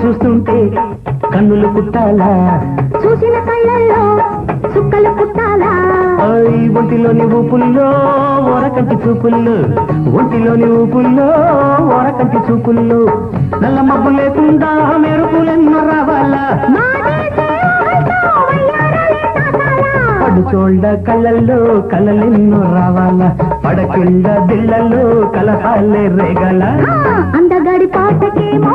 చూస్తుంటే కన్నులు కుట్టాలా చూసిన కళ్ళల్లో చుక్కలు పుట్టాలా ఒంటిలోని ఊపుల్లో ఓరకంటి చూపుల్లో ఒంటిలోని ఊపుల్లో ఓరకంటి చూపుల్లో నల్ల మబ్బు లేకుండా మెరుపులెన్నో రావాలా పడుచోళ్ళ కళ్ళల్లో కలలెన్నో రావాలా పడకిళ్ళ దిళ్ళల్లో కలహాలే రేగల అందగాడి పాటకేమో